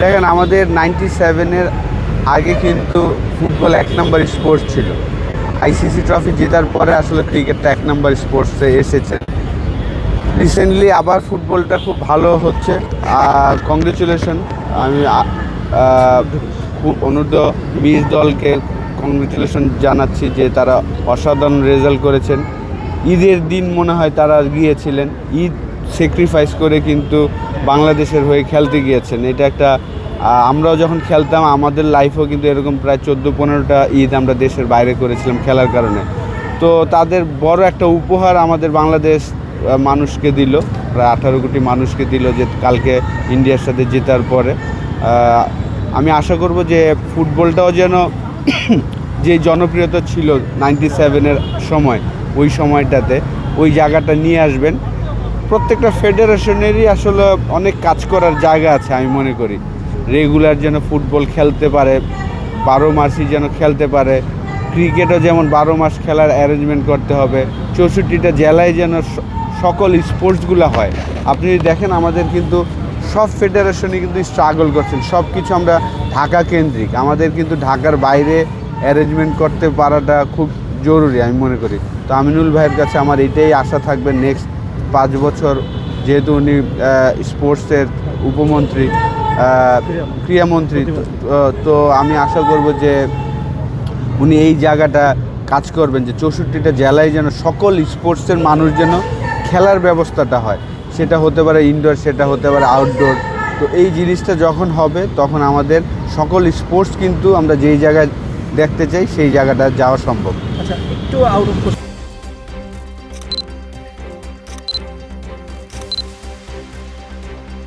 দেখেন আমাদের 97-এর আগে কিন্তু ফুটবল 1 নম্বর স্পোর্টস ছিল। আইসিসি ট্রফি জেতার পরে আসলে ক্রিকেটটা 1 নম্বর স্পোর্টসে এসেছে। রিসেন্টলি আবার ফুটবলটা খুব ভালো হচ্ছে। কংগ্রেচুলেশন। আমি অনূর্ধ্ব-20 দলকে কংগ্রেচুলেশন জানাচ্ছি যে তারা অসাধারণ রেজাল্ট করেছেন। ঈদের দিন মনে হয় তারা গিয়েছিলেন, ঈদ স্যাক্রিফাইস করে কিন্তু বাংলাদেশের হয়ে খেলতে গিয়েছেন। এটা একটা আমরাও যখন খেলতাম আমাদের লাইফেও কিন্তু এরকম প্রায় 14-15টা ঈদ আমরা দেশের বাইরে করেছিলাম খেলার কারণে। তো তাদের বড় একটা উপহার আমাদের বাংলাদেশ মানুষকে দিল, প্রায় 18 কোটি মানুষকে দিল যে কালকে ইন্ডিয়ার সাথে জেতার পরে। আমি আশা করব যে ফুটবলটাও যেন যে জনপ্রিয়তা ছিল 97-এর সময়, ওই সময়টাতে ওই জায়গাটা নিয়ে আসবেন। প্রত্যেকটা ফেডারেশনেরই আসলে অনেক কাজ করার জায়গা আছে আমি মনে করি। রেগুলার যেন ফুটবল খেলতে পারে, 12 মাসই যেন খেলতে পারে। ক্রিকেটও যেমন 12 মাস খেলার অ্যারেঞ্জমেন্ট করতে হবে। 64টা জেলায় যেন সকল স্পোর্টসগুলো হয়। আপনি দেখেন আমাদের কিন্তু সব ফেডারেশনই কিন্তু স্ট্রাগল করছেন, সব কিছু আমরা ঢাকা কেন্দ্রিক। আমাদের কিন্তু ঢাকার বাইরে অ্যারেঞ্জমেন্ট করতে পারাটা খুব জরুরি আমি মনে করি। তো আমিনুল ভাইয়ের কাছে আমার এটাই আশা থাকবে নেক্সট 5 বছর, যেহেতু উনি স্পোর্টসের উপমন্ত্রী, ক্রীড়ামন্ত্রী, তো আমি আশা করব যে উনি এই জায়গাটা কাজ করবেন যে 64টা জেলায় যেন সকল স্পোর্টসের মানুষ যেন খেলার ব্যবস্থাটা হয়। সেটা হতে পারে ইনডোর, সেটা হতে পারে আউটডোর। তো এই জিনিসটা যখন হবে তখন আমাদের সকল স্পোর্টস কিন্তু আমরা যেই জায়গায় দেখতে চাই সেই জায়গাটা যাওয়া সম্ভব। আচ্ছা, একটু আউট অফ